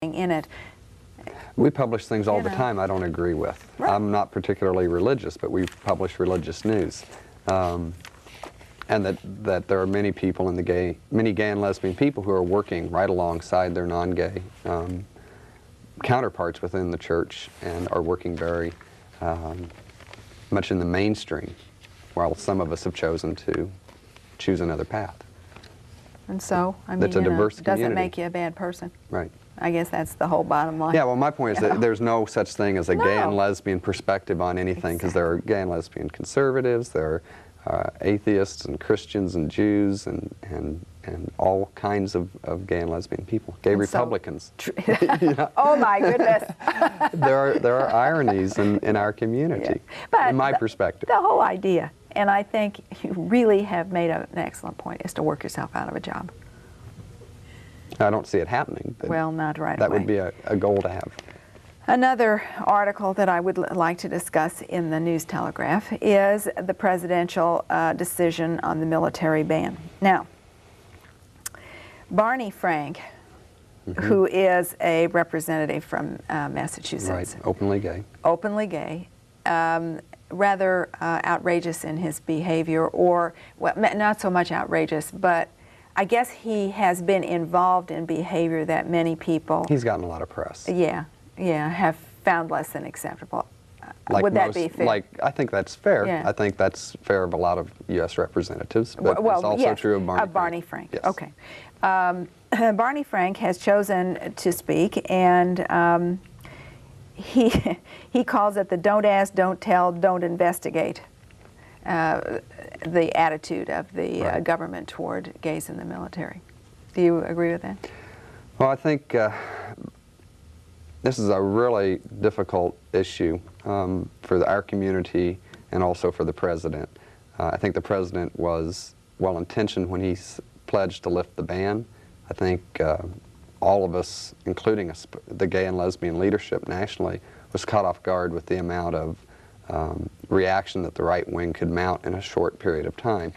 in it. We publish things all the time I don't agree with. Right. I'm not particularly religious, but we publish religious news. And that there are many people in many gay and lesbian people who are working right alongside their non-gay counterparts within the church and are working very much in the mainstream, while some of us have chosen to choose another path. And so, I mean, That's a diverse doesn't community. make you a bad person. Right. I guess that's the whole bottom line. Yeah, well, my point is that there's no such thing as a gay and lesbian perspective on anything, because there are gay and lesbian conservatives, there are atheists and Christians and Jews and all kinds of gay and lesbian people. Gay and Republicans. Oh my goodness. there are ironies in our community, But in my perspective. The whole idea, and I think you really have made an excellent point, is to work yourself out of a job. I don't see it happening. But well, not right that away. would be a goal to have. Another article that I would like to discuss in the News Telegraph is the presidential decision on the military ban. Now, Barney Frank, who is a representative from Massachusetts. Right, openly gay. Openly gay. Rather outrageous in his behavior, or well, not so much outrageous, but I guess he has been involved in behavior that many people... He's gotten a lot of press. Yeah, have found less than acceptable. Like would that be fair? I think that's fair. Yeah. I think that's fair of a lot of U.S. representatives, but it's also yes, true of Barney Frank. Barney Frank. Yes. Okay. Barney Frank has chosen to speak, and he calls it the don't ask, don't tell, don't investigate. The attitude of the government toward gays in the military. Do you agree with that? Well, I think this is a really difficult issue for our community and also for the president. I think the president was well-intentioned when he pledged to lift the ban. I think all of us, including the gay and lesbian leadership nationally, was caught off guard with the amount of reaction that the right wing could mount in a short period of time.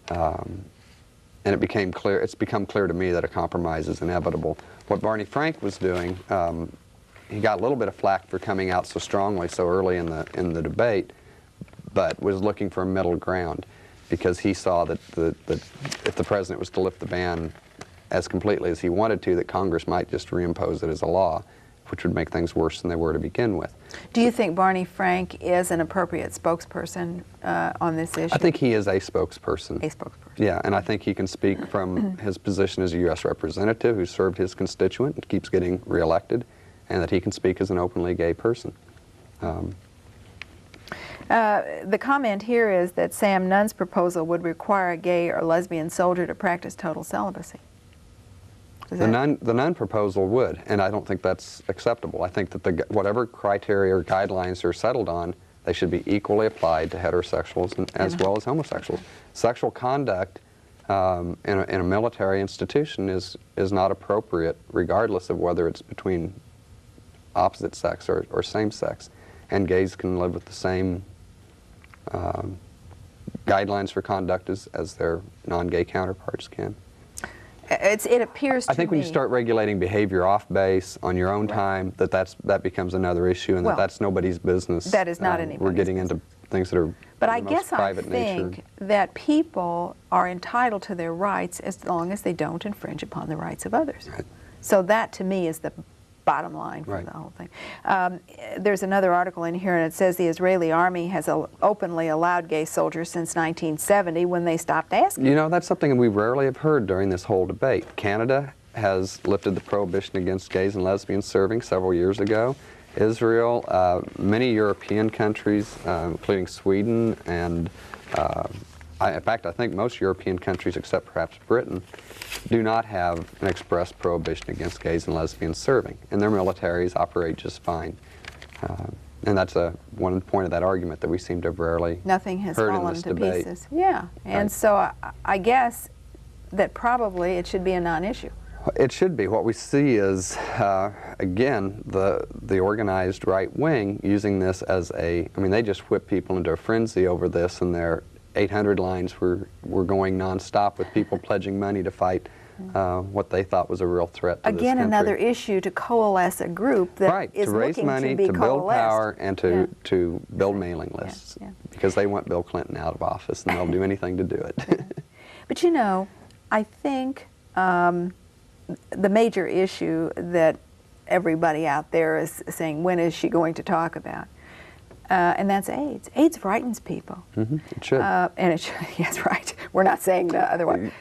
And it's become clear to me that a compromise is inevitable. What Barney Frank was doing, he got a little bit of flack for coming out so strongly so early in the debate, but was looking for a middle ground, because he saw that if the president was to lift the ban as completely as he wanted to, that Congress might just reimpose it as a law, which would make things worse than they were to begin with. Do you think Barney Frank is an appropriate spokesperson on this issue? I think he is a spokesperson. A spokesperson. Yeah, and I think he can speak from his position as a U.S. representative who served his constituent and keeps getting reelected, and that he can speak as an openly gay person. The comment here is that Sam Nunn's proposal would require a gay or lesbian soldier to practice total celibacy. The Nunn proposal would, and I don't think that's acceptable. I think that whatever criteria or guidelines are settled on, they should be equally applied to heterosexuals as well as homosexuals. Sexual conduct in a military institution is not appropriate, regardless of whether it's between opposite sex or same sex. And gays can live with the same guidelines for conduct as their non-gay counterparts can. It appears to me... I think when you start regulating behavior off base on your own time, that becomes another issue, and that's nobody's business. That is not anybody's We're getting business. into things that are But I most guess I private think nature. that people are entitled to their rights as long as they don't infringe upon the rights of others. Right. So that, to me, is the bottom line for the whole thing. There's another article in here, and it says the Israeli army has openly allowed gay soldiers since 1970 when they stopped asking. You know, that's something we rarely have heard during this whole debate. Canada has lifted the prohibition against gays and lesbians serving several years ago. Israel, many European countries, including Sweden, and in fact, I think most European countries, except perhaps Britain, do not have an express prohibition against gays and lesbians serving, and their militaries operate just fine. And that's one point of that argument that we seem to have rarely Nothing has heard in fallen this to debate. pieces. Yeah, and so I guess that probably it should be a non-issue. It should be. What we see is, again, the organized right wing using this as I mean, they just whip people into a frenzy over this, and their 800 lines were going nonstop with people pledging money to fight what they thought was a real threat to this Again, country. another issue to coalesce a group that Right, is to raise looking money, to be to build coalesced. power, and to, Yeah. to build mailing lists, yeah. because they want Bill Clinton out of office, and they'll do anything to do it. But you know, I think the major issue that everybody out there is saying, when is she going to talk about? And that's AIDS. AIDS frightens people. It should. And it should, yes, right. We're not saying the other way.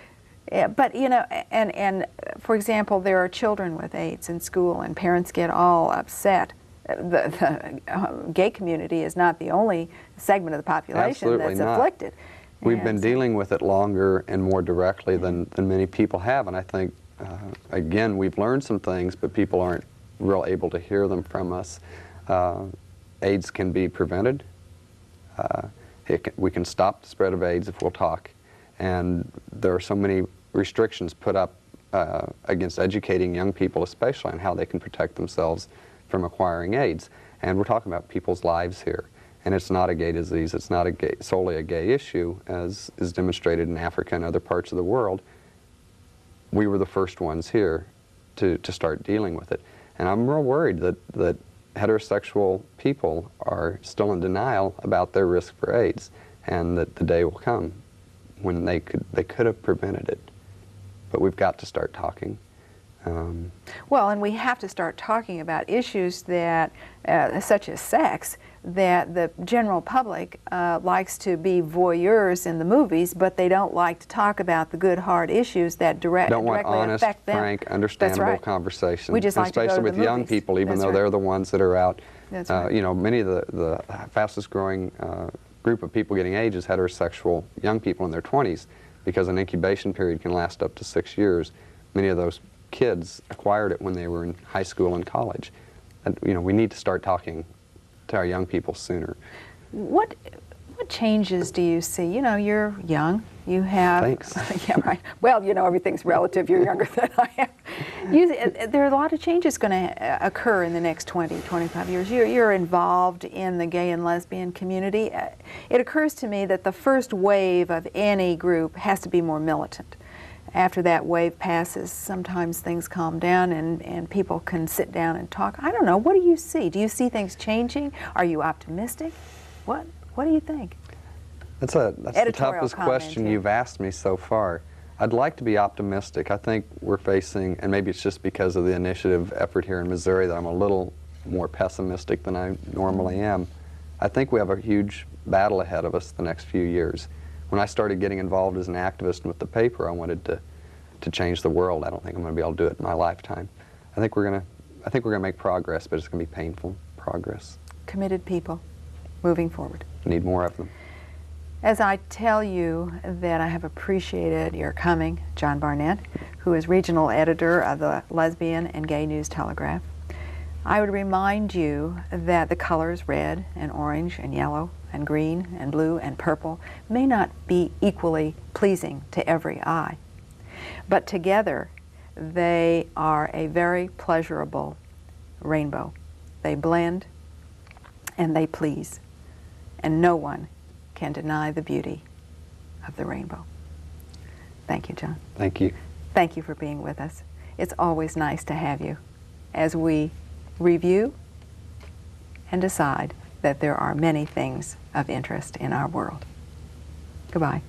Yeah, but you know, and for example, there are children with AIDS in school, and parents get all upset. The gay community is not the only segment of the population Absolutely that's not. afflicted. We've And been so- dealing with it longer and more directly than many people have, and I think, again, we've learned some things, but people aren't real able to hear them from us. AIDS can be prevented. We can stop the spread of AIDS if we'll talk, and there are so many restrictions put up against educating young people, especially, on how they can protect themselves from acquiring AIDS. And we're talking about people's lives here. And it's not a gay disease. It's not solely a gay issue, as is demonstrated in Africa and other parts of the world. We were the first ones here to start dealing with it. And I'm real worried that heterosexual people are still in denial about their risk for AIDS, and that the day will come when they could have prevented it. But we've got to start talking. Well, and we have to start talking about issues that, such as sex, that the general public likes to be voyeurs in the movies, but they don't like to talk about the good, hard issues that directly honest, affect them. frank, understandable right. conversation. We just like to go to especially the with young movies. people, even That's though right. they're the ones that are out. That's right. You know, many of the fastest growing group of people getting AIDS is heterosexual young people in their 20s, because an incubation period can last up to 6 years. Many of those kids acquired it when they were in high school and college. And, you know, we need to start talking to our young people sooner. What changes do you see? You know, you're young. You have... Thanks. Yeah, right. Well, you know, everything's relative. You're younger than I am. There are a lot of changes going to occur in the next 20, 25 years. You're involved in the gay and lesbian community. It occurs to me that the first wave of any group has to be more militant. After that wave passes, sometimes things calm down and people can sit down and talk. I don't know. What do you see? Do you see things changing? Are you optimistic? What do you think? That's the toughest comment question here. you've asked me so far. I'd like to be optimistic. I think we're facing, and maybe it's just because of the initiative effort here in Missouri, that I'm a little more pessimistic than I normally am. I think we have a huge battle ahead of us the next few years. When I started getting involved as an activist with the paper, I wanted to change the world. I don't think I'm going to be able to do it in my lifetime. I think we're going to make progress, but it's going to be painful progress. Committed people moving forward. Need more of them. As I tell you that I have appreciated your coming, John Barnett, who is regional editor of the Lesbian and Gay News Telegraph, I would remind you that the colors red and orange and yellow and green and blue and purple may not be equally pleasing to every eye, but together they are a very pleasurable rainbow. They blend and they please, and no one can deny the beauty of the rainbow. Thank you, John. Thank you. Thank you for being with us. It's always nice to have you as we review and decide that there are many things of interest in our world. Goodbye.